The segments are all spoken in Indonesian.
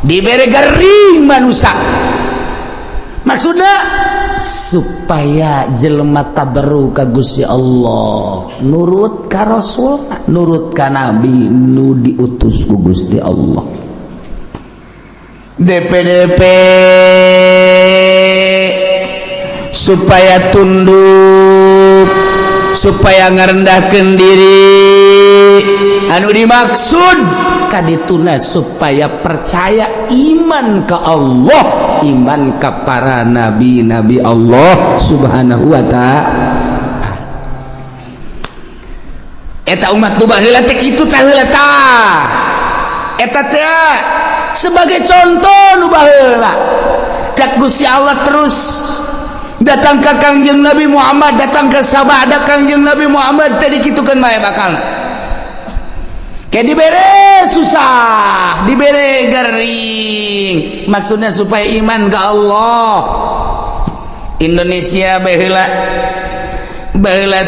dibere garing manusia maksudnya supaya jelema tabarruk ka Gusti Allah nurut ka Rasul nurut ka Nabi nu diutus ku Gusti Allah DPDP supaya tunduk supaya ngarendahkeun diri anu dimaksud kadituna supaya percaya iman ka Allah iman ka para nabi-nabi Allah subhanahu wa ta'ala eta umat nu baheula teh kitu tah heula tah eta teh sebagai contoh nu baheula cak Gusti Allah terus datang ke Kangjeng Nabi Muhammad datang ke sabada Kangjeng Nabi Muhammad tadi kitukeun bae bakalna kayak dibere susah dibere garing maksudnya supaya iman ke Allah Indonesia baheula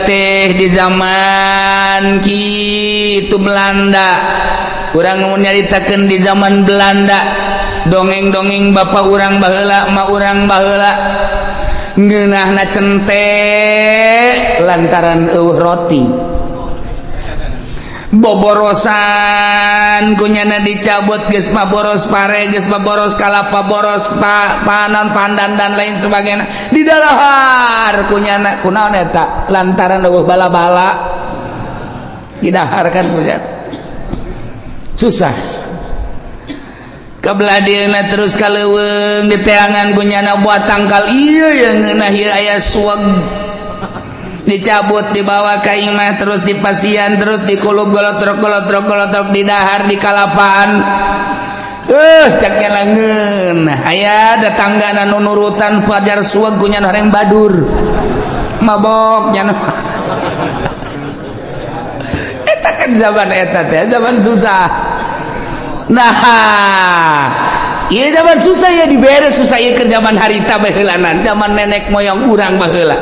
teh di zaman kitu Belanda urang nu nyaritakeun di zaman Belanda dongeng-dongeng bapak urang baheula ma urang baheula ngeunahna cente lantaran eueuh roti boborosan kunyana dicabut geus mah boros pare geus mah boros kalapa boros panan pandan dan lain sebagainya di dahar kunyana kunaon eta lantaran eueuh bala-bala di dahar kan kunyana susah kabelah dieuna terus kaleuweung di teangan kunyana buat tangkal ieu yang ngeunah ieu aya suag dicabut dibawa ka imah terus dipasian terus dikulub golotrok di dahar di kalapaan caknya langeun aya datanggana nu nurutan fajar suag kunyana horeng badur mabok nya eta kan zaman eta teh zaman susah nah ieu zaman susah ya dibere susah ieu ke zaman harita baheulanan zaman nenek moyang urang baheula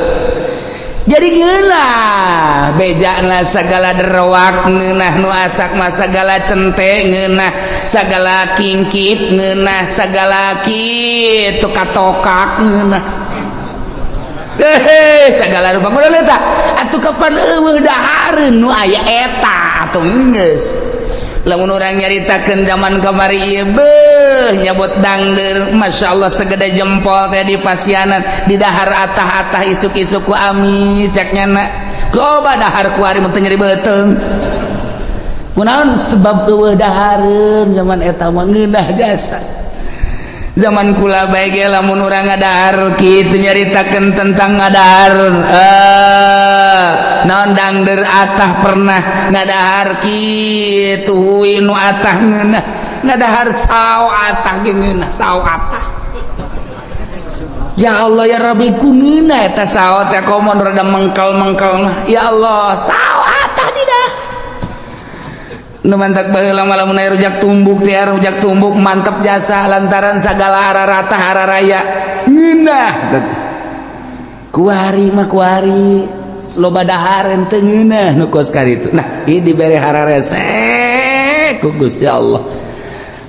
jadi geula bejana sagala derowak ngeunah nu asak mah sagala cente ngeunah sagala kingkit ngeunah sagala kitu katokak ngeunah sagala rupa kumaha eta atuh kapan eueuh dahareun nu aya eta atuh geus lamun urang nyaritakeun zaman kamari ieu beuh nyabot dangdeur masyaallah segede jempol teh di pasianan di dahar atah-atah isuk-isuk ku amis yaknyana loba dahar ku ari mun teu nyeri beuteung kunaon sebab eueuh dahareun zaman eta mah ngeunah jasa zaman kula bae ge lamun urang ngadahar kitu nyaritakeun tentang ngadahar naon dangdeur atah pernah ngadahar kitu huwi nu atah ngeunah ngadahar sao atah ge ngeunah sao atah ya Allah ya Rabbi ku ngeunah eta sao teh komo rada mengkel-mengkel mah ya Allah sao atah di dah nu mantak baheula mah lamun aya rujak tumbuk teh rujak tumbuk mantep jasa lantaran sagala ararata hararaya ngeunah kuari mah kuari loba dahar ente ngeunah nu kos karitu nah ieu dibere hararese ku Gusti Allah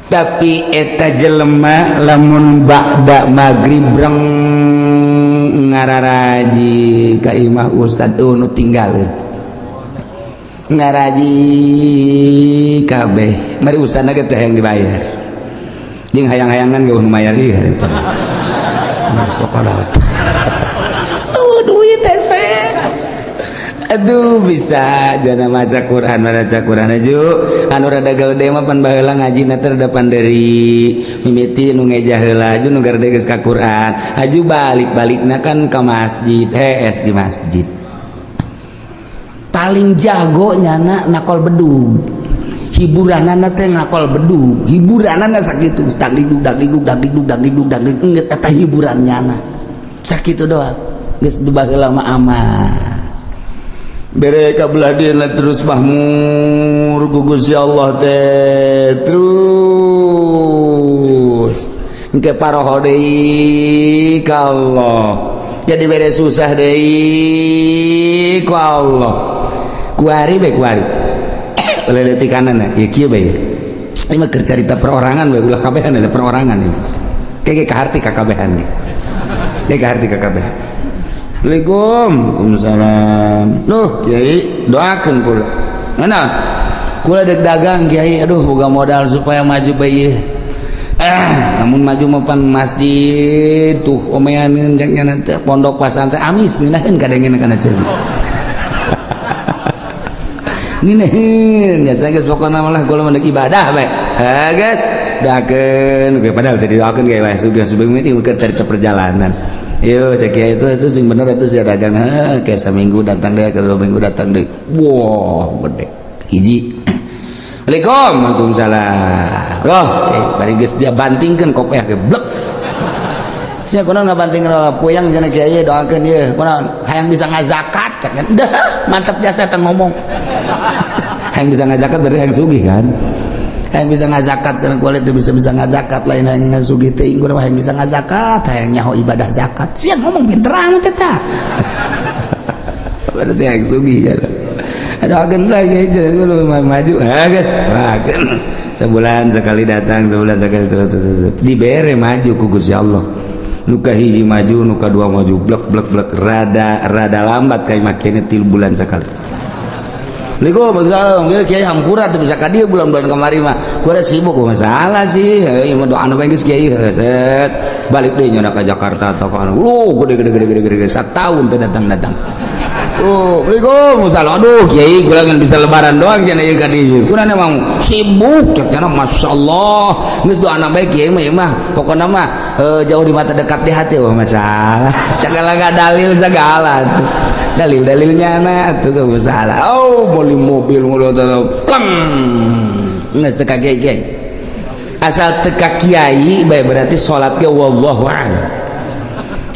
tapi eta jelema lamun ba'da magrib breng ngararaji ka imah ustad nu tinggalin ngaraji kabeh mari usahana ge teh yang dibayar jeung hayang-hayangan ge nu mayar ieu eta masuk kalat duit teh aduh bisa jana maca Quran aju anu rada geude mah pan baheula ngajina teh rada panderi mimiti nu ngejah heula aju nu garede geus ka Quran aju balik-balikna kan ka masjid di masjid paling jago nyana nakol bedug hiburanana teh nakol bedug hiburanana sakitu dagdugdug geus eta hiburan nyana sakitu doang geus baheula mah aman bere kabelah dieuna terus mahmur ku Gusti Allah teh terus engke paroho deui ka Allah jadi bere susah deui ku Allah kuari be kuari leleti kanan ya kieu bae Ini mah cerita perorangan we ulah kabehan ada perorangan ini. Kayak kaharti kakabehan nih. Kayak kaharti kakabehan. Assalamualaikum. Waalaikumsalam. Loh, Kiai, doakeun kula. Naon? Kula dek dagang Kiai, aduh boga modal supaya maju bae. Namun maju mapan masjid tuh omeaneun jangnya teh pondok pesantren amis ngeunaheun kadengeun kana ceuli. Ngeunaheun biasa geus pokona mah kula mah ibadah bae. Geus doakeun ge padahal teh doakeun ge wae sugih subeng ini keur cerita perjalanan. Yo cek Kiai itu sing bener itu si dagang kayak seminggu datang deh, kedua minggu datang deh. Wow, gede. Hiji. Waalaikumsalam. Loh, bari geus dia bantingkeun kopeh ge blek. Sia kunaon ngabanting puyang cenah Kiai doakeun ieu. Kunaon hayang bisa ngazakat cek. Dah, mantap jasa teh ngomong. Hayang bisa ngazakat berarti hayang sugih kan? Hayang bisa ngazakat cenah kulit bisa ngazakat lain hayang ngasugih teuing kunaon hayang bisa ngazakat, hayang nyaho ibadah zakat. Sia ngomong pinteran teh tah. Berarti hayang sugih kan. Doakeun lagi aja lu maju guys sebulan sekali datang sebulan sekali terus dibere maju ku Gusti Allah nu kahiji maju nu kadua maju blek rada lambat kayak makanya 3 bulan sekali. Ligo begal Kiai hampura tuh bisa ka dieu bulan-bulan kamari mah gua sibuk masalah sih ieu mah doana bae geus Kiai set balik deui nya ka Jakarta atau ka gede satahun teh datang. Oh, Waalaikumsalam. Aduh, Kiai, gua kan bisa lebaran doang cenah ieu ka dieu. Kurang emang sibuk cenah masyaallah. Geus doana bae Kiai mah pokona mah jauh di mata dekat di hati masalah. Segala dalil segala tuh. Dalil-dalilnya na tuh gak masalah. Oh, beli mobil mulu pleng. Geus teu ka Kiai. Asal teu ka Kiai bae berarti salat ge wallahu a'lam.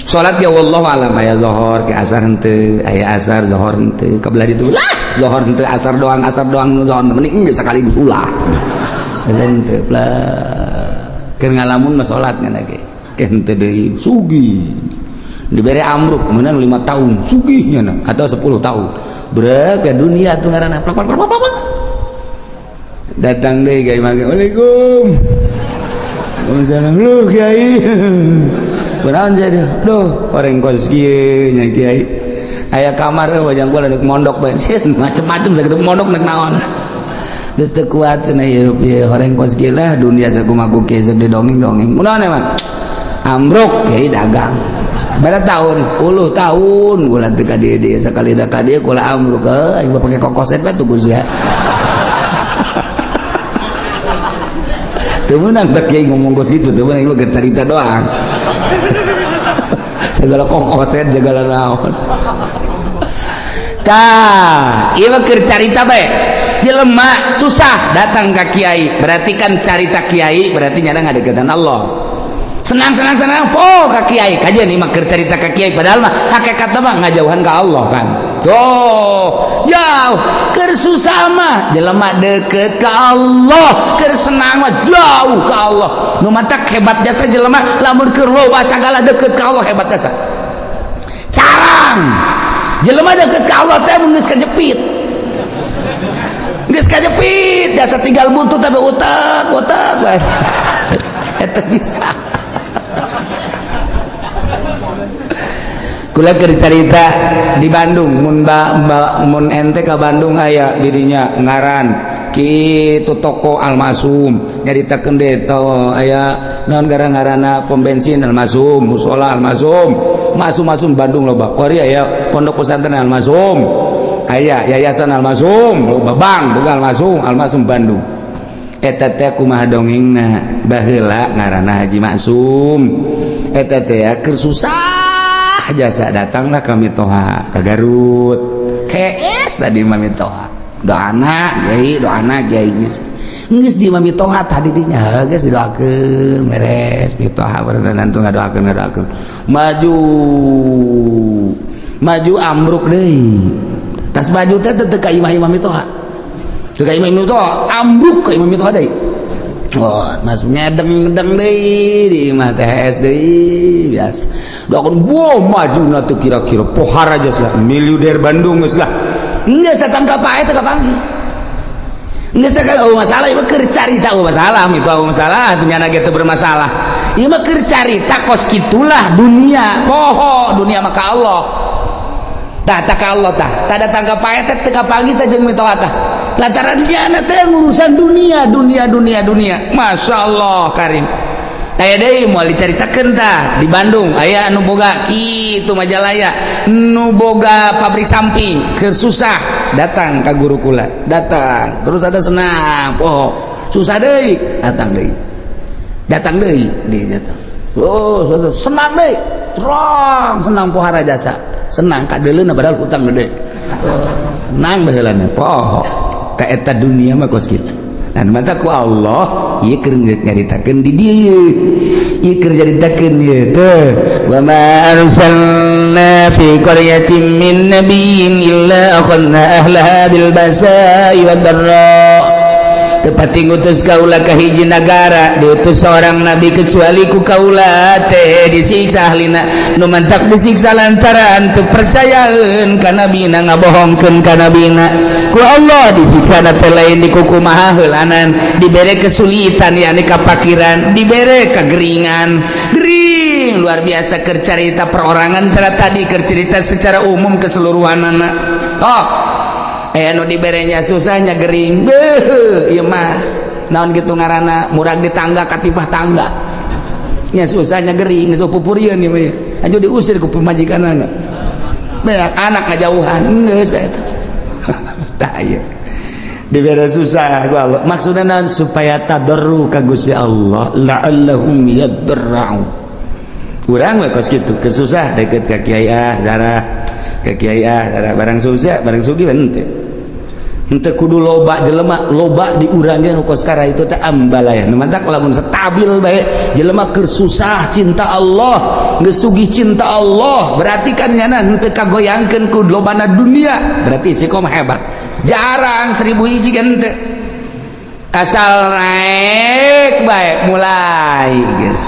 Salat ya wallahu alam aya zuhur ke asar henteu aya asar zuhur henteu kabelah ditu lah zuhur henteu asar doang nu zuhur mending geus sekaligus ulah henteu lah keur ngalamun mah salat ngana ge henteu deui sugih dibere amruk meunang 5 tahun sugihnya na atau 10 tahun berat ke dunia tuh ngaranna datang deui Kiai mage Waalaikum Waalaikumsalam lu Kiai benaon jadi duh orang kos kieu nya Kiai aya kamar wajang gua ledek mondok bae macem-macem sakitu mondok nek naon geus teu kuat cenah hirup ieu horeng kos kieu lah dunia sakumaha kieu sok didongeng-dongeng munaon emang amruk Kiai dagang bara tahun 10 tahun gula teu ka dieu sakali da ka dieu kula amruk aing pake kokoset bae tuh Gus ya teu meunang teh Kiai ngomong kos itu teu meunang ieu keur carita doang segala kokoset segala naon tah ieu keur carita bae jelema susah datang ka Kiai berarti kan carita Kiai berarti nyana ngadeukeutan Allah senang po ka Kiai kajian ieu mah keur carita ka Kiai padahal mah hakikatna mah ngajauhan ka Allah kan tuh jauh keur susah mah jelema deukeut ka Allah keur senang mah jauh ka Allah nu matak hebat jasa jelema lamun keur loba sagala deukeut ka Allah hebat jasa carang jelema deukeut ka Allah teh mun geus kajepit jasa tinggal buntut tapi utek bae eta bisa kula keur carita di Bandung mun ente ka Bandung aya dirinya ngaran kitu toko Almasum nyaritakeun deui aya naon ngaranna pom bensin Almasum musola Almasum masum Bandung loba kori aya pondok pesantren Almasum aya yayasan Almasum loba bank boga Almasum Bandung eta teh kumaha dongengna baheula ngaranna Haji Maksum eta teh keur susah jasa datanglah kami toha ke Garut KS tadi mami toha doana Kiai geus di mami toha tadi dinya geus didoakeun beres mami toha berenang tuh ngadoakeun maju amruk deui tas maju teh teu ka imah mami toha teu ka imah toha ambruk ka imah toha deui oh masuknya deng deui di imah THS deui biasa doakeun wow majuna teu kira-kira pohar aja sah miliuder Bandung geus lah geus datang ka pae teu kapanggih Nggak sekarang masalah, ieu mah keur carita masalah, itu masalah, dunia gitu bermasalah. Ieu mah keur carita kos kitulah dunia, poho dunia maka Allah. Tah ka Allah tah, tah datang ka pae teh teu kapagi teh jeung mitoha tah. Lantaran dia teh urusan dunia. Masyaallah karim. Aya deui moal dicaritakeun tah di Bandung aya anu boga kitu Majalaya nu boga pabrik samping keur susah datang ka guru kula datang terus ada senang poho susah deui datang deui dia datang oh senang deui terang senang pohara jasa senang kadeuleuna padahal hutang gede senang baheulana poho ka eta dunia mah kos kitu. Dan mata ku Allah ieu keur nyaritakeun di dieu ieu keur nyaritakeun ieu teh wa ma arsalna fi qaryatin min nabiyyin illa akhadna ahlaha bil basa'i wad dharra tepati ngutus kaula ka hiji nagara diutus seorang nabi kecuali ku kaula teh disiksa ahlina nu mantak disiksa lantaran teu percayaeun ka nabina ngabohongkeun ka nabina ku Allah disiksa na teh lain di kukumaha heulanan dibere kesulitan yakni kapakiran dibere kageringan gering luar biasa keur carita perorangan cara tadi keur cerita secara umum keseluruhanana anu diberenya susahnya gering beuh ieu mah naon kitu ngaranna murag di tangga katipah tangga nya susahnya gering geus pupurieun ieu mah aju diusir ku pemajikanana beak anak ngajauhan geus bae eta tah ieu dibere susah ku Allah maksudna naon supaya tadarru ka Gusti Allah la'allahum yadarra'u urang we kos kitu kesusah deket ka kiai zarah ka kiai zarah barang susah barang sugih henteu henteu kudu loba jelema loba di urang ge nu kos kara itu teh ambalaya nu mantak lamun stabil bae jelema keur susah cinta Allah geus sugih cinta Allah berarti kan nyana henteu kagoyangkeun ku lobana dunia berarti sikom hebat jarang 1000 hiji kan henteu asal naik bae mulai geus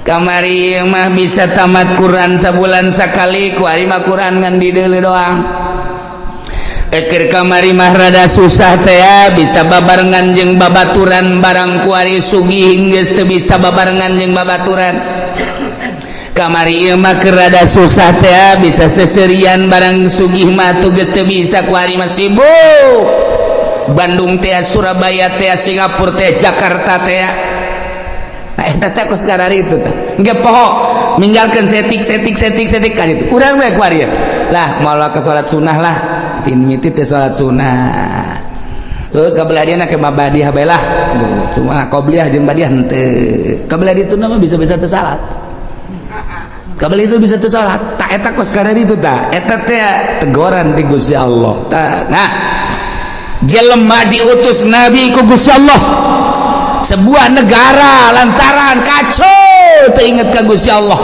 kamari mah bisa tamat Quran sabulan sakali ku ari mah Quran ngan di deuleu doang eker kamari mah rada susah teh bisa babarengan jeung babaturan barang ku ari sugih geus teu bisa babarengan jeung babaturan kamari ieu mah keur rada susah teh bisa seserian barang sugih mah tugas teu bisa ku ari mah sibuk Bandung teh Surabaya teh Singapura teh Jakarta teh nah eta teh kos karari itu teh engke poho ninggalkeun setik kan itu urang we ku ari lah moal ke salat sunah lah tin miti teh salat sunah terus kabelah dia na ke mabadiah bae lah cuma qobliyah jeung badiah henteu kabelah dituna mah bisa-bisa teu salat kabelah itu bisa teu salat tak eta kos karari itu tah eta teh teguran ti Gusti Allah tah nah jelema diutus nabi ku Gusti Allah sebuah negara lantaran kacau teringat ke Gusti Allah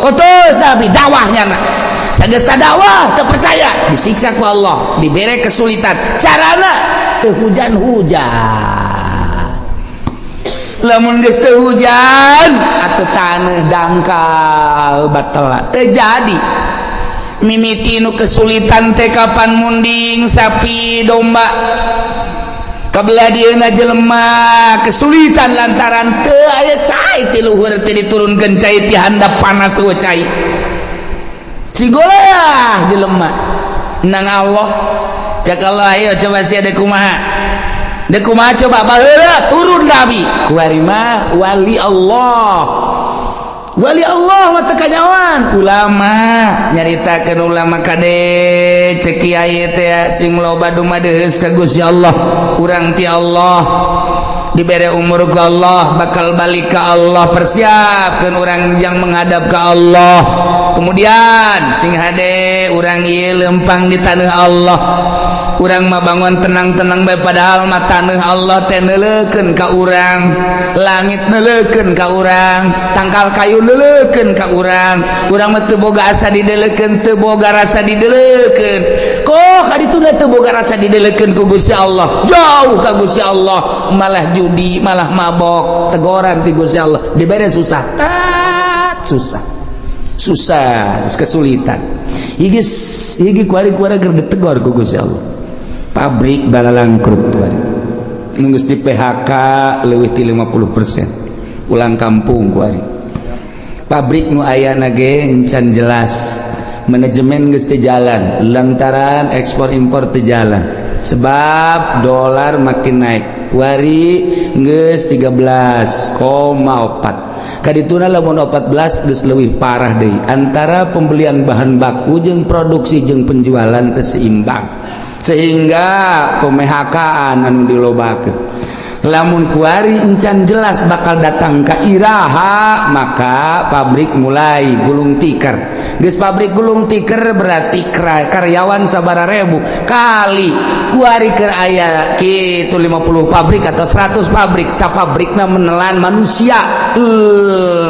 utus nabi dakwahnya na sagesa dakwah teu percaya disiksa ku Allah dibere kesulitan carana teu hujan-hujan lamun geus teu hujan atuh taneuh dangkal batal teu jadi mimiti nu kesulitan teh kapan munding sapi domba kabelah dieuna jelema kesulitan lantaran teu aya cai ti luhur teh diturunkeun cai ti handap panas eueuh cai cigolea jelema nang Allah cak Allah ayo coba sia deuk kumaha coba baheula turun nabi ku ari mah wali Allah mah teu kanyawan ulama nyaritakeun ulama kade cek kiai teh sing loba dumadeus ka Gusti Allah urang ti Allah dibere umur ku Allah bakal balik ka Allah persiapkeun urang yang menghadap ka Allah kemudian sing hade urang ieu lempang di taneuh Allah urang mah bangun tenang-tenang bae padahal mah taneuh Allah teh neuleukeun ka urang langit neuleukeun ka urang tangkal kayu neuleukeun ka urang mah teu boga asa dideuleukeun teu boga rasa dideuleukeun kok kaditu teu boga rasa dideuleukeun ku Gusti Allah jauh ka Gusti Allah malah judi malah mabok teguran ti Gusti Allah dibere susah kesulitan higi kuari-kuari keur ditegor ku Gusti Allah pabrik balalang krut geus di PHK leuwih ti 50%. Ulang kampung kuari. Pabrik nu ayana ge encan jelas. Manajemen geus teu jalan lantaran ekspor impor teu jalan. Sebab dolar makin naik. Kuari geus 13,4. Kadituna lamun 14 geus leuwih parah deui. Antara pembelian bahan baku jeung produksi jeung penjualan teu seimbang. Sehingga PMHK-an anu dilobakeun. Lamun kuari encan jelas bakal datang ka iraha, maka pabrik mulai gulung tikar. Geus pabrik gulung tikar berarti karyawan sabaraha ribu kali kuari keur aya kitu 50 pabrik atau 100 pabrik, sapabrikna menelan manusia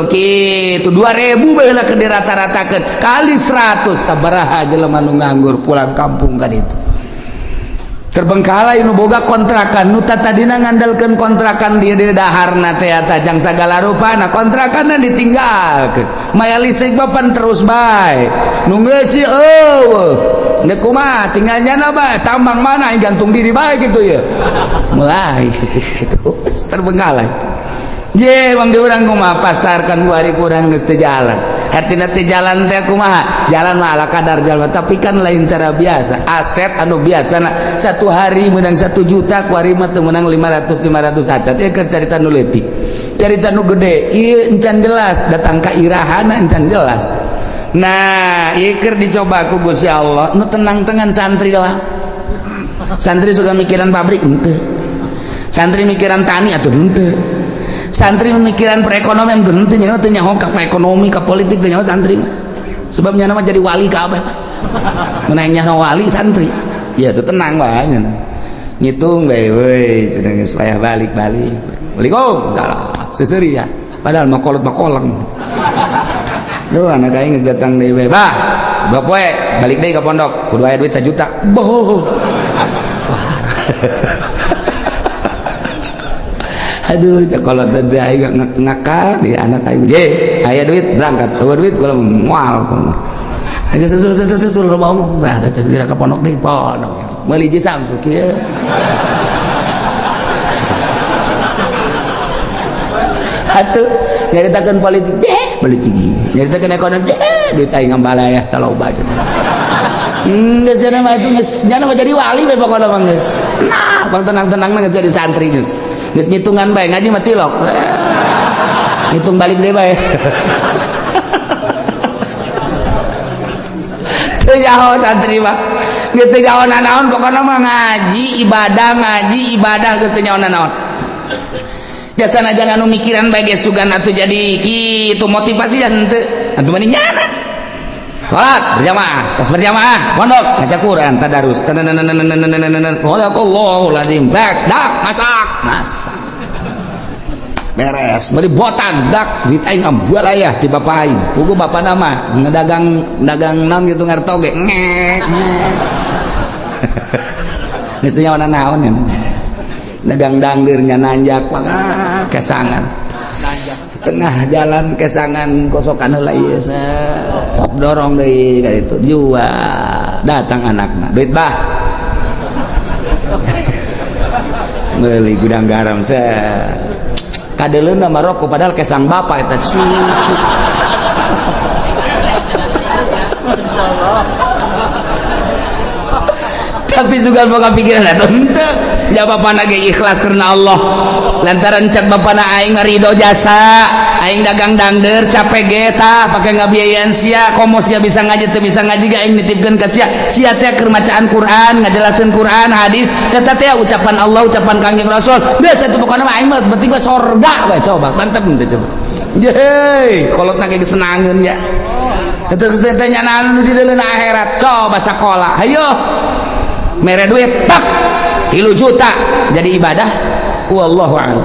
kitu 2000 baheula keur dirata-ratakeun kali 100 sabaraha jelema nu nganggur pulang kampung ka ditu. Terbengkalai nu boga kontrakan nu tadina ngandalkeun kontrakan di daharna teh tajang sagala rupana kontrakanna ditinggalkeun maya listrik papan terus bae nu geus eueuh nek kumaha tinggal nyana bae tambang mana gantung diri bae kitu ya mulai itu terbengkalai ye bang di urang kumaha pasarkan kuari kurang geus teu jalan hatina teh jalan teh kumaha jalan mah ala kadar jalan tapi kan lain cara biasa aset anu biasana satu hari menang 1 juta kuari mah teu menang 500 acat ya keur carita nu leutik carita nu gede ieu encan jelas datang ka irahana encan jelas. Nah ieu keur dicoba ku Gusti Allah nu tenang-tenang santri doang. Santri suka mikiran pabrik henteu, santri mikiran tani atuh henteu, santri memikiran perekonomian henteu nya teh nyaho ka ekonomi ka politik teh nyaho santri mah sebabnya nama jadi wali ka abah meunang nyaho wali santri ya tuh tenang bae nya ngitung bae we cenah supaya balik-balik Assalamualaikum seuseuh ya padahal mah kolot-kolot duh anak aing geus datang deui bae bah poe balik deui ka pondok kudu aya duit 1 juta boh aduh sekolah tadi aing ngakal di anak aing ye aya duit berangkat eueuh duit kula moal aya sesuatu loba bah da kira ka pondok deui pondok meuli ji Samsu kieu atuh nyaritakeun politik deh politik nyaritakeun ekonomi deh duit aing ngambala ya taloba cenah geus cenah mah itu geus nya mah jadi wali bae pokona mah geus nah bang tenang-tenangna geus jadi santri geus geus ngitungan bae ngaji mah tilok ngitung balik deui bae teu nyaho santri mah geus teu nyaho naon pokona mah ngaji ibadah geus teu nyaho naon jasana jangan anu mikiran bae ge sugan atuh jadi kitu motivasi ya henteu atuh mani nyana salat berjamaah pondok ngaca Quran tadarus Allahu lazim dak masak beres beli botan dak duit aing ambual aya ti bapak aing puguh bapak nama ngedagang naon gitu ngartoge geus teu nyawana naon ya dagang danggeurnya nanjak kesangan tengah jalan kesangan kosokan heula ieu dorong deui ka ditu jual datang anakna duit bah meuli gudang garam kadeleunna mah rokok padahal kesang bapak eta cucu masyaallah tapi juga boga pikiran atuh henteu ja bapana ge ikhlas karena Allah lantaran cak bapana aing ridho jasa aing dagang dangdeur capek ge tah pake ngabiayaeun sia komo sia bisa ngaji teu bisa ngaji ge aing nitipkeun ka sia teh keur macaan Quran ngajelaskeun Quran hadis eta teh ucapan Allah ucapan Kangjeng Rasul geus atuh pokona mah aing mah penting mah sorga we coba mantep henteu coba yeay kolotna ge senangeun ya eta geus teh nyana anu di dalam akhirat coba sakola hayo mere duit tak 3 juta jadi ibadah wallahu a'lam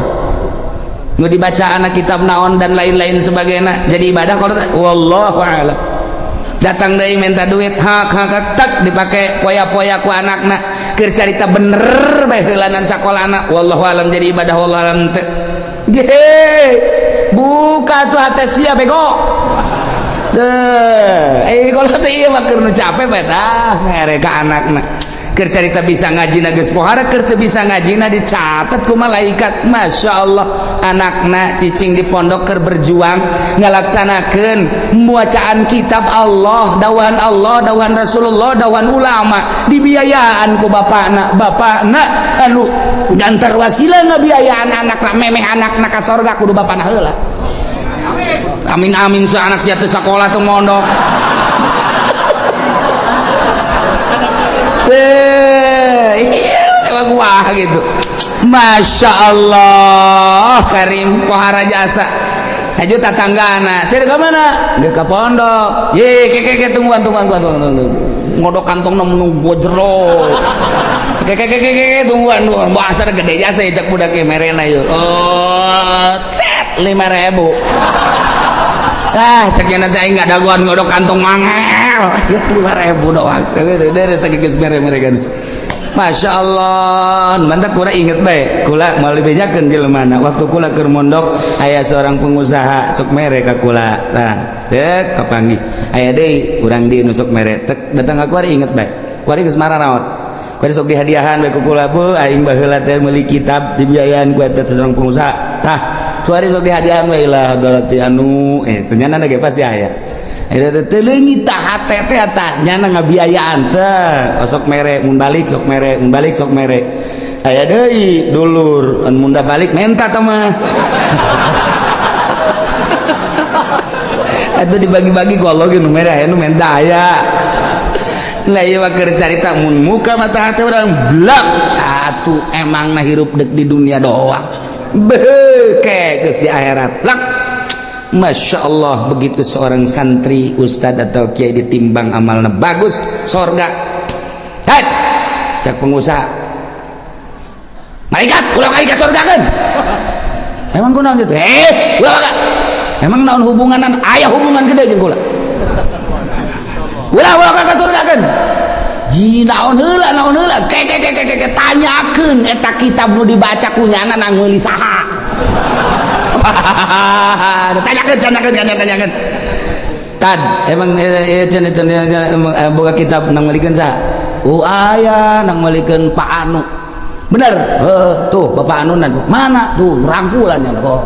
nu dibaca anak kitab naon dan lain-lain sebagainya jadi ibadah kalau wallahu a'lam datang deui minta duit hak tak dipake poya-poya ku anakna keur carita bener bae heulanan sakolana wallahu a'lam jadi ibadah wallahu a'lam teh ge buka tuh hate sia bego kalau teh ieu mah keur nu capek bae tah mere ka anakna keur carita bisa ngajina geus pohara keur teu bisa ngajina dicatat ku malaikat. Masya Allah anakna cicing di pondok keur berjuang ngalaksanakeun bacaan kitab Allah, dawan Rasulullah, dawan ulama, dibiayaan ku bapakna anu gantar wasilah ngabiayaan anakna, memeh anakna ka sorga kudu bapakna heula. Amin amin su anak sia teu sakola teu mondok. Emang wah gitu. Masya Allah Karim pohara jasa. Aju tatanggana, saya ke mana? Dia ke pondok. Ye, keke tungguan. Ngodok kantong nunggu jero. Keke tungguan. Bahasa gede jasa ya cak budak merena yuk. Oh, set 5.000. Cek yang nanti nggak daguan ngodok kantong mangel. 5.000 doang. Dari tadi ke mereka. Masya Allah, mantak kula inget baik, kula mau bejakeun jelema waktu kula keur mondok aya seorang pengusaha sok mere ka kula. Tah, dek kapanggih. Aya deui urang di nu sok mere. Tek datang ka kula inget baik. Kula geus marah naon? Kula sok dihadiahan bae ku kula bu aing baheula teh meuli kitab dibiayaan ku eta seorang pengusaha. Tah, tuari sok dihadiahan bae lah galati anu ternyata ge pasti aya. Ada teleungi tah hate teh tah nyana ngabiayaan teh sok mere mun balik sok mere aya deui dulur mun da balik menta teh mah atuh dibagi-bagi ku Allah ge nu mere aya nu menta aya. Lah ieu mah keur carita mun muka mata hate urang blak atuh emang na hirup dek di dunia doang beuke geus di akhirat lak. Masya Allah begitu seorang santri ustadz atau kiai ditimbang amalnya bagus sorga cak pengusaha malaikat ulah kali ke sorga kan emang kunaon gitu ulah emang naon hubunganan ayah hubungan gede jeung kula ulah ke sorga kan ji naon heula ke tanyakeun eta kitab nu dibaca kunyana nang meuli saha. Tanyakan. Tad, emang boga kitab nang malikeun saha? Aya nang malikeun Pak Anu. Bener. Tuh Bapak Anu mana? Tuh rangkulannya. Oh.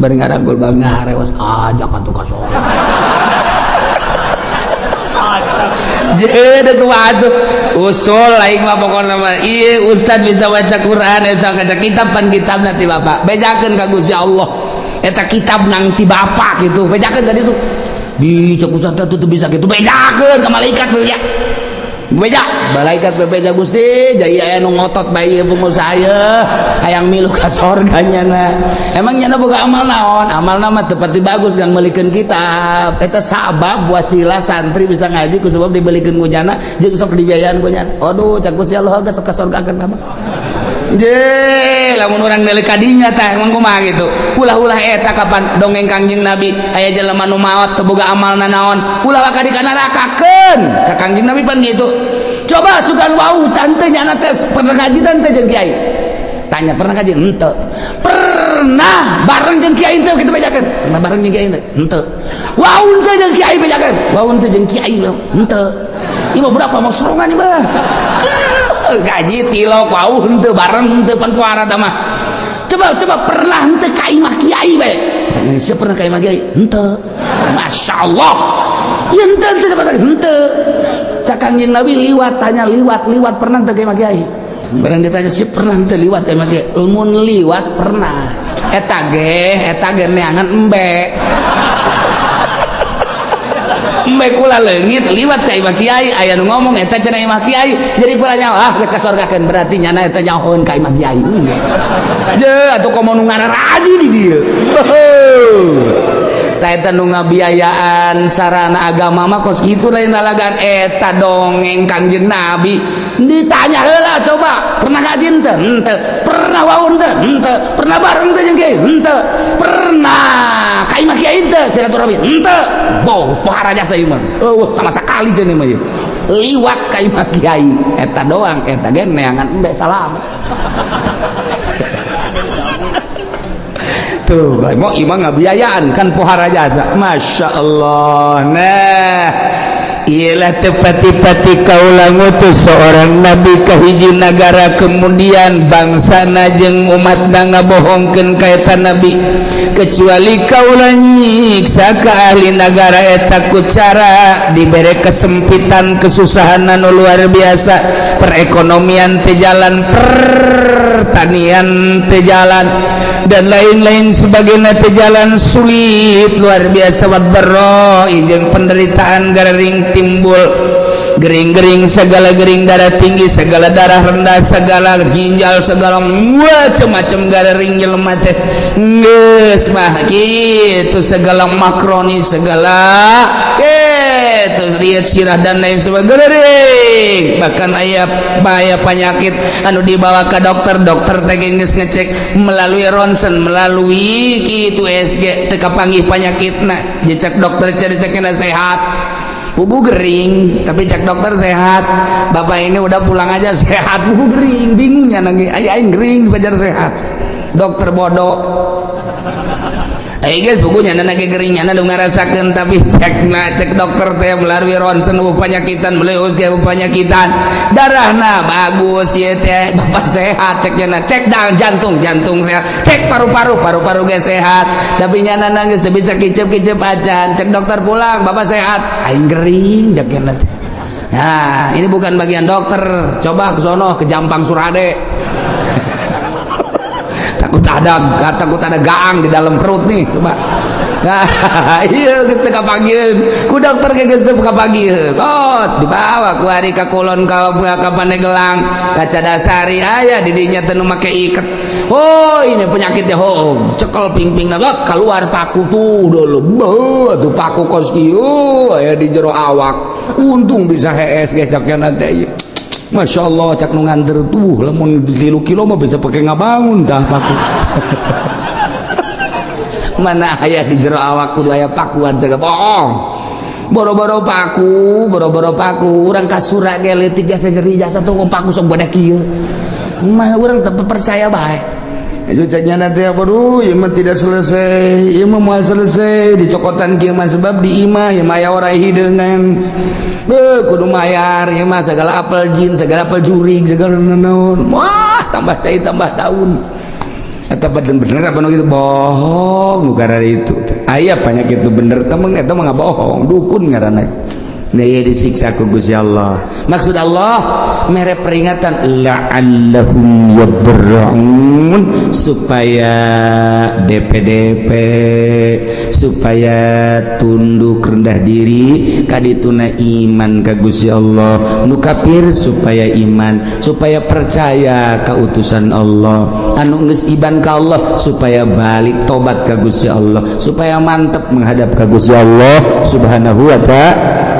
Bari ngarangkul bang ngarewas ajak atuh ka sono. Jadi tuh usul lain mah pokoknya mah iya ustad bisa baca Quran bisa baca kitab pan kitab nanti bapak bejakan ka Gusti Allah eta kitab nang ti bapak gitu bejakan tadi tuh di cek ustad tuh bisa gitu bejakan ke malaikat beja malaikat bebeja Gusti jadi aya nu ngotot bae pengusaha saya hayang milu ka sorganya na emang nyana boga amal naon amalna mah teu pati bagus dan meulikeun kitab eta sabab wasilah santri bisa ngaji ku sebab dibelikeun ku nyana jeung sok dibiayaan ku nyana aduh cak Gusti Allah geus sok ka sorgakeun mah je lamun urang neuleuh ka dinya tah emang kumaha gitu ulah-ulah eta kapan dongeng Kangjeng Nabi aya jelema nu maot teu boga amalna naon ulah ka dikanarakakeun ka Kangjeng Nabi pan gitu. Coba sugan wau tante nyana teh pernah ngaji tante jeung kiai tanya pernah ngaji henteu pernah bareng jeung kiai teh kitu bejakeun pernah bareng jeung kiai teh henteu wau teh jeung kiai bejakeun wau teh jeung kiai henteu ieu mah budak pamosrongan ieu mah gaji tilok wau henteu bareng henteu pan puara tah mah coba pernah henteu ka imah kiai bae siapa pernah ka imah kiai henteu masyaallah ieu henteu sebentar henteu cak Kangjeng Nabi liwat pernah teu ka imah kiai barang ditanya si pernah teu liwat ka imah kiai mun liwat pernah eta ge neangan embe kula leungit liwat ka imah kiai aya nu ngomong eta cenah imah kiai jadi kula nyawa geus ka sorgakeun berarti nyana eta nyahoeun ka imah kiai je atuh komo nu ngararaji di dieu ta eta nu ngabiayaan sarana agama mah kos kitu lain lalagan eta dongeng Kangjeng Nabi ditanya heula coba pernah ngaji henteu pernah wau henteu pernah bareng teh jeung kiai henteu pernah ka imah kiai henteu silaturahmi henteu boh pohara jasa ieu mah sama sakali cenah mah ieu liwat ka imah kiai eta doang eta ge neangan embe salam tuh mau imang ngabiayaan kan pohara jasa Masya Allah nah ialah tepati-pati kaula ngutus seorang nabi ka hiji nagara kemudian bangsana jeung umatna ngabohongkeun kaitan nabi kecuali kaula nyiksa ka ahli nagara eta ku cara dibere kesempitan kesusahan anu luar biasa perekonomian teh jalan pertanian teh jalan dan lain-lain sebagainya teh jalan sulit luar biasa wadbarro jeung penderitaan garering timbul gering-gering segala gering darah tinggi segala darah rendah segala ginjal segala macam-macam garering jelema teh geus mah kitu segala makroni segala kitu lihat sirah dan lain sebagainya bahkan aya penyakit anu dibawa ke dokter teh geus ngecek melalui ronsen melalui kitu SG teu kapanggih penyakitna jecak dokter cari-cekna sehat buku gering tapi cek dokter sehat bapak ini udah pulang aja sehat buku gering bingungnya lagi aing gering belajar sehat dokter bodoh guys bukunya lagi geringnya udah ngerasakan tapi cek dokter teh melalui ronsen penyakitan melalui penyakitan darahna bagus ya teh bapak sehat ceknya cek jantung sehat cek paru-paru guys sehat tapi nyana nangis tapi bisa kicep acan cek dokter pulang bapak sehat aing gering ceknya teh. Nah ini bukan bagian dokter coba ke sono ke Jampang Surade takut ada gaang di dalam perut nih coba nah iya geus teu kapagieun ku dokter ge geus teu kapagieun dibawa ku ari ka kulon ka Pandeglang ka Cadasari aya di dinya teu nu make iket ini penyakitnya cekel ping-pingna keluar paku tuh tuh paku kos kieu aya di jero awak untung bisa hees ge sakjana teh Masya Allah cak nu nganter tuh lamun 3 kilo mah bisa pakai ngabangun dah paku mana aya di jero awak kudu aya pakuan segala bohong boro-boro paku urang kasura ge leutik jasa nyeri jasa tuh paku sok badak kieu mah urang teu percaya bae itu caknya nanti apa ieu mah tidak selesai ieu mah moal selesai dicokotan kieu mah sebab di imah ieu mah aya orang hideungan kudu mayar ieu mah segala apel jin segala apel jurig segala naon wah tambah cai tambah daun eta bener apa nu kitu bohong nu gara itu aya penyakit itu bener temen eta mah ngabohong dukun ngaranna nah ieu disiksa ku Gusti Allah maksud Allah mere peringatan la'allahum yadra'un supaya DP supaya tunduk rendah diri kadituna iman ka Gusti Allah nu kafir supaya iman supaya percaya ka utusan Allah anu geus iman ka Allah supaya balik tobat ka Gusti Allah supaya mantep menghadap ka Gusti Allah subhanahu wa ta'ala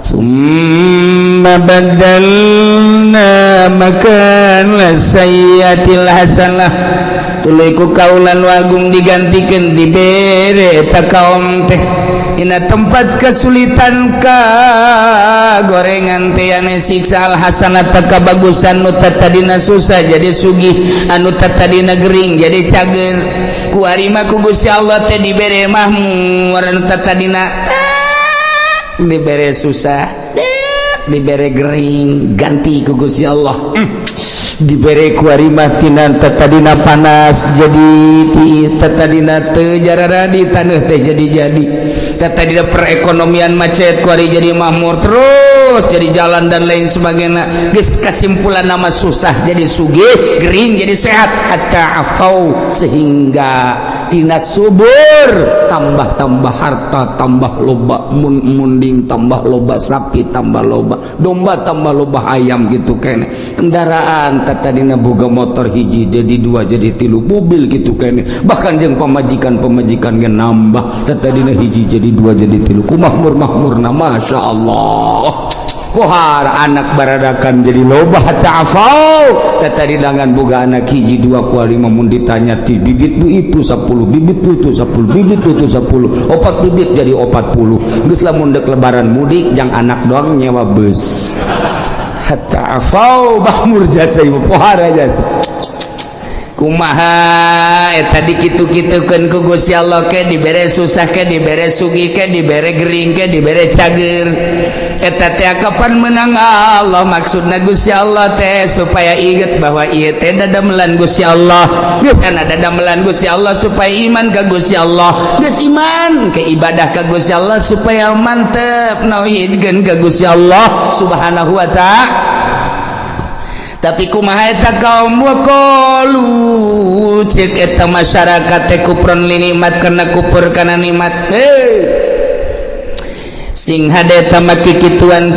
summa badalna makan sayyatil hasanah tuluy ku kaulan wagung digantikeun dibere eta kaum teh dina tempat kesulitan ka gorengan teh ane siksa al hasanat ka bagusan nu tadina susah jadi sugih anu tadina gering jadi cager ku ari mah ku Gusti Allah teh dibere mahmur anu tadina dibere susah dibere gering ganti ku Gusti Allah dibere ku ari mah tina tadina panas jadi tiis tadina teu jarara di taneuh teh jadi tadina perekonomian macet ku ari jadi makmur terus jadi jalan dan lain sebagainya geus kesimpulan nama susah jadi sugih gering jadi sehat hatta afau sehingga tina subur tambah harta tambah loba munding tambah loba sapi tambah loba domba tambah loba ayam gitu kene kendaraan tadina boga motor hiji jadi 2 jadi 3 mobil gitu kene bahkan jeung pamajikan ge nambah tadina hiji jadi 2 jadi 3 ku makmur masya Allah pohar anak baradakan jadi loba ta'afau tadi dangan boga anak hiji 2 ku ari mun ditanya ti bibit itu 10 bibit itu 10 bibit itu 10 opat bibit jadi 40 geus lamun dek lebaran mudik jang anak doang nyewa bus ta'afau bahmur jasa ibu pohar jasa kumaha eta dikitu-kitukeun ku Gusti Allah ke dibere susah ke dibere sugih ke dibere gering ke dibere cager eta teh kapan menang Allah maksudna Gusti Allah teh supaya inget bahwa ieu teh dadamelan Gusti Allah geus ana dadamelan Gusti Allah supaya iman ka Gusti Allah geus iman ke ibadah ka Gusti Allah supaya mantep nauhidkeun ka Gusti Allah subhanahu wa ta'ala. Tapi kumaha eta kaum waqalu cek eta masyarakat teh kufrun linimat kana kufur kana nikmat sing hade eta mah kikituan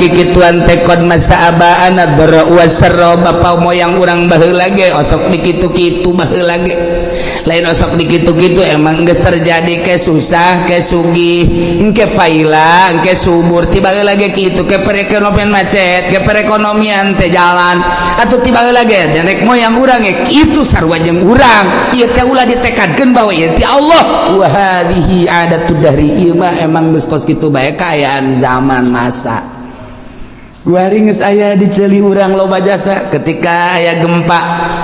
teh qad masaabana dara wa sarra bapa moyang urang baheula ge osok dikitu-kitu baheula ge lain osok dikitu-kitu emang geus terjadi ke susah ke sugih engke paila engke subur tiba lagi kitu ke perekonomian macet ke perekonomian teh jalan atuh tiba lagi danek moyang urang ge kitu sarua jeung urang ieu teh ulah ditekadkeun bahwa ieu ti Allah wa hadhihi adatud dahri ieu mah emang geus kos kitu bae kaayaan zaman masa. Guari geus aya di ceuli urang loba jasa ketika aya gempa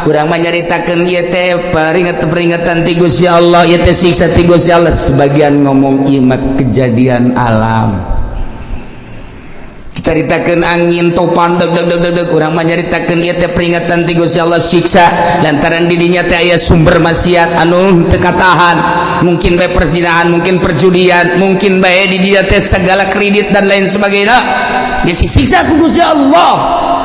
urang mah nyaritakeun ieu teh peringatan ti Gusti Allah ieu teh siksa ti Gusti Allah sebagian ngomong ieu mah kejadian alam caritakeun angin topan deg urang mah nyaritakeun ieu teh peringatan ti Gusti Allah siksa lantaran di dinya teh aya sumber maksiat anu teu katahan mungkin bae perzinahan mungkin perjudian mungkin bae di dia teh segala kredit dan lain sebagainya disiksa ku Gusti Allah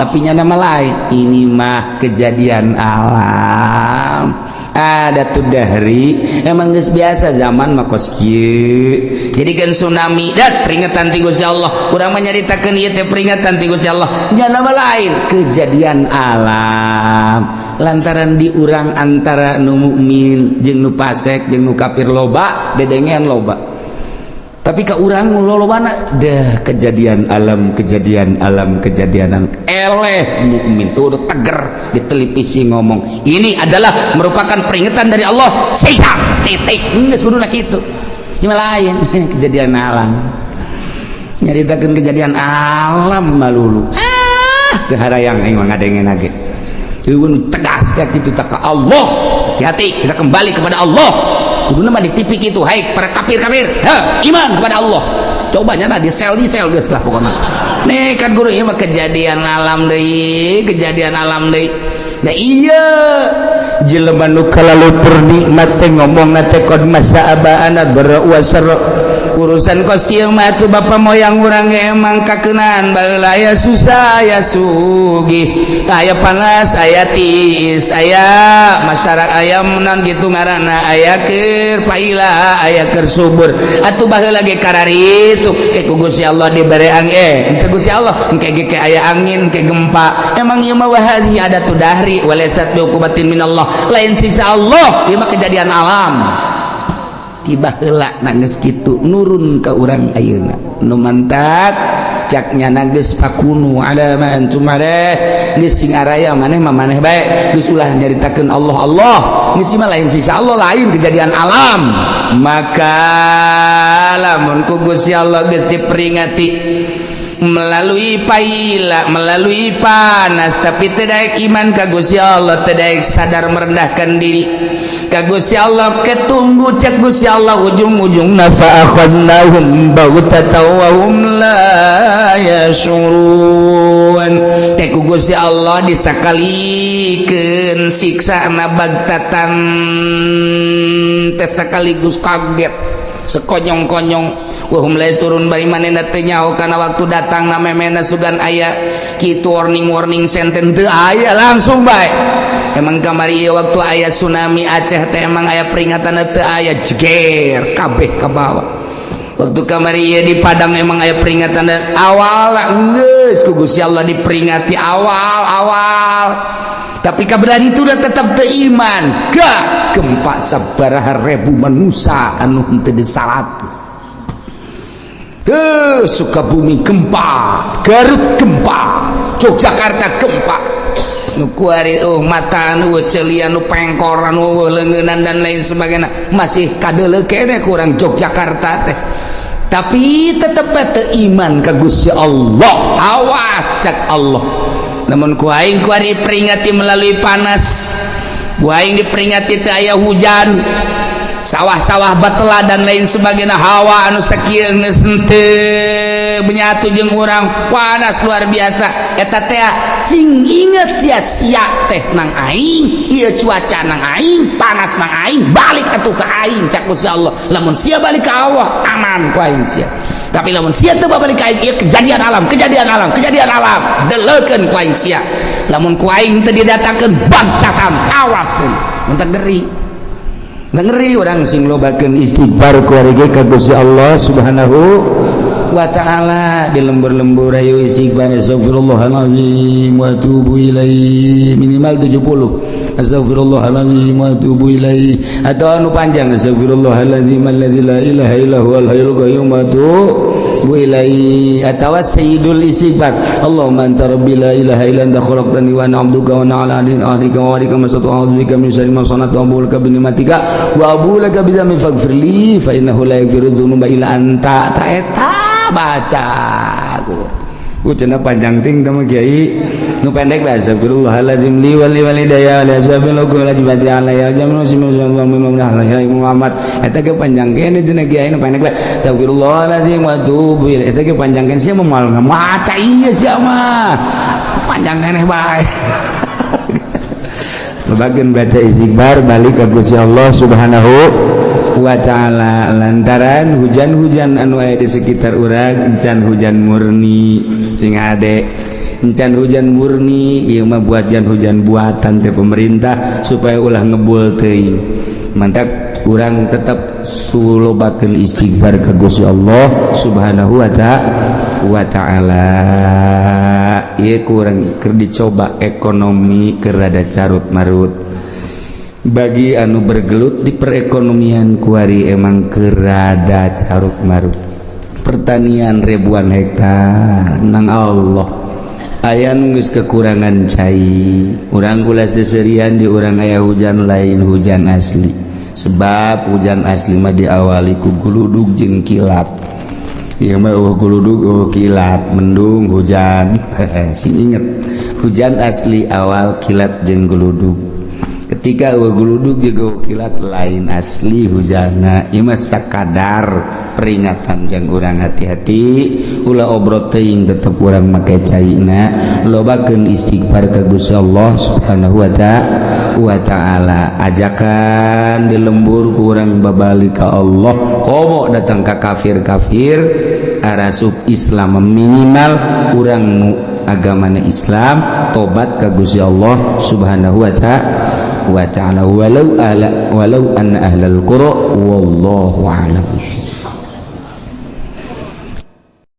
tapi nya nama lain ini mah kejadian alam ada tuh dahri emang geus biasa zaman mah kos kieu jadikeun tsunami dat peringatan ti Gusti Allah urang mah nyaritakeun ieu teh peringatan ti Gusti Allah nya nama lain kejadian alam lantaran di urang antara nu mukmin jeung nu fasik jeung nu kafir loba bedengean loba tapi ka urang lolobana dah kejadian alam eleh mukmin tuh teger di televisi ngomong ini adalah merupakan peringatan dari Allah siksa titik geus kuduna kitu ieu lain kejadian alam nyaritakeun kejadian alam malulu teu harayang aing mah ngadengen ge eueun tegas kitu tak ka Allah hati-hati kita kembali kepada Allah kuduna mah di TV kitu hai para kafir iman kepada Allah cobanya nah di sel geus lah pokona nih kan guru ieu mah kejadian alam deui da iya jelema nu kalalupur nikmat teh ngomongna teh qad masaabana dara wa sarra urusan kos kieu mah tuh bapa moyang urang emang kakeunaan baheula aya susah aya sugih aya panas aya tiis aya masyarakat aya menan gitu ngaranna aya keur paila aya keur subur atuh baheula ge karari itu ke Gusti Allah dibere angin teu Gusti Allah engke ge aya angin ke gempa emang ieu mah wahadi ada tu dahri walaysat bi uqubatin minallah lain siksa Allah ieu mah kejadian alam tiba heula nangis kitu nurun ka urang ayeuna nu mantat caknya nangis pakunu ada ma antum ada geus sing araya maneh mah maneh bae geus ulah nyaritakeun Allah geus mah lain siksa Allah lain kejadian alam maka lamun ku Gusti Allah geus diperingati melalui paila melalui panas tapi teu daek iman ka Gusti Allah teu daek sadar merendahkan diri ka Gusti Allah ketunggu cek Gusti Allah ujung-ujungna fa akhadnahum baghtatan wa hum la yashurun teh ku Gusti Allah disakalikeun siksana baghtatan teh sekaligus kaget sekonyong-konyong wahum la surun bari manehna teu nyaho kana waktu datang na memena sugan aya kitu warning sen-sen teu aya langsung bae emang kamari ieu waktu aya tsunami Aceh teh emang aya peringatan teu aya jeger kabeh ka bawah waktu kamari ieu di Padang emang aya peringatan awal geus ku Gusti Allah diperingati awal tapi kaberani itu udah tetap beriman gak gempa sabaraha ribu manusia anu henteu disalat Sukabumi gempa Garut gempa Yogyakarta gempa nu kuari mata nu celian nu pengkor nu leungeunnan dan lain sebagainya masih kadeuleu kene kurang Yogyakarta teh tapi tetep teu iman ka Gusti Allah awas cak Allah namun ku aing kuari peringati melalui panas Buaing diperingati teu aya hujan, sawah-sawah batela dan lain sebagainya, hawa anu sakieu geus henteu menyatu jeung urang, panas luar biasa. Eta teh sing inget sia-sia teh nang aing, ieu cuaca nang aing, panas nang aing, balik atuh ka aing cak Gusti Allah. Lamun sia balik ka Allah aman ku aing sia. Tapi lamun sia teu balik ka aing, ieu kejadian alam, deleukeun ku aing sia. Lamun ku aing teu didatangkeun bagtatan, awas deui. Mun teu ngeri orang sing lobakeun istighfar keluarga ka Gusti Allah Subhanahu wa ta'ala. Di lembur-lembur ayo istighfar, astagfirullahalazim wa atubu ilaihi, minimal 70 astagfirullahalazim wa atubu ilaihi, atau anu panjang astagfirullahalazim allazi la ilaha illa huwal hayyul qayyum wa atubu ilaihi, atau sayyidul istighfar Allahumma anta rabbi la ilaha illa anta khalaqtani wa ana 'abduka wa ana 'ala ahdika wa wa'dika masata'tu a'udzu bika min syarri ma sana'tu wa a'udzu bika bi ni'matika wa a'udzu bika bi dzambi faghfirli fa innahu la yaghfiru dzunuba illa anta. Ta eta baca cenah panjang ting teh kiai, nu pendek bae astagfirullahalazim li wa li walidayya la sabilukum la jibati alayya jamu Muhammad. Eta ge panjang kene cenah kiai nu pendek bae astagfirullahalazim wa atubu ilaih. Eta ge panjang kene sia moal maca ieu sia mah panjang kene bae. Bagian baca istighfar balik ka Gusti Allah Subhanahu wa ta'ala. Lantaran hujan-hujan anu aya di sekitar urang encan hujan murni sing ade, encan hujan murni ieu mah hujan buatan teh pemerintah supaya ulah ngebul teuing. Mantap urang tetap sulobakeun istighfar ka Gusti Allah Subhanahu wa ta'ala. Ieu kurang keur dicoba ekonomi keur rada carut marut. Bagi anu bergelut di perekonomian kuari emang kerada carut marut. Pertanian ribuan hektar nang Allah aya nu geus kekurangan cai. Urang kula seserian di urang aya hujan lain hujan asli. Sebab hujan asli mah diawali ku guludug jeung kilat. Ieu mah guludug kilat mendung hujan. Sing inget hujan asli awal kilat jeung guludug. Ketika guludug juga kilat lain asli hujana. Ieu mah sakadar peringatan jeung urang hati-hati ulah obrot teuing tetep urang make caina, lobakeun istighfar ka Gusti Allah Subhanahu wa ta'ala. Ajakan di lembur ku urang babalik ka Allah, komo datang ka kafir-kafir arasub Islam, minimal urang nu agamana Islam tobat ka Gusti Allah Subhanahu wa ta'ala walau anna ahlal qura wallahu a'lam.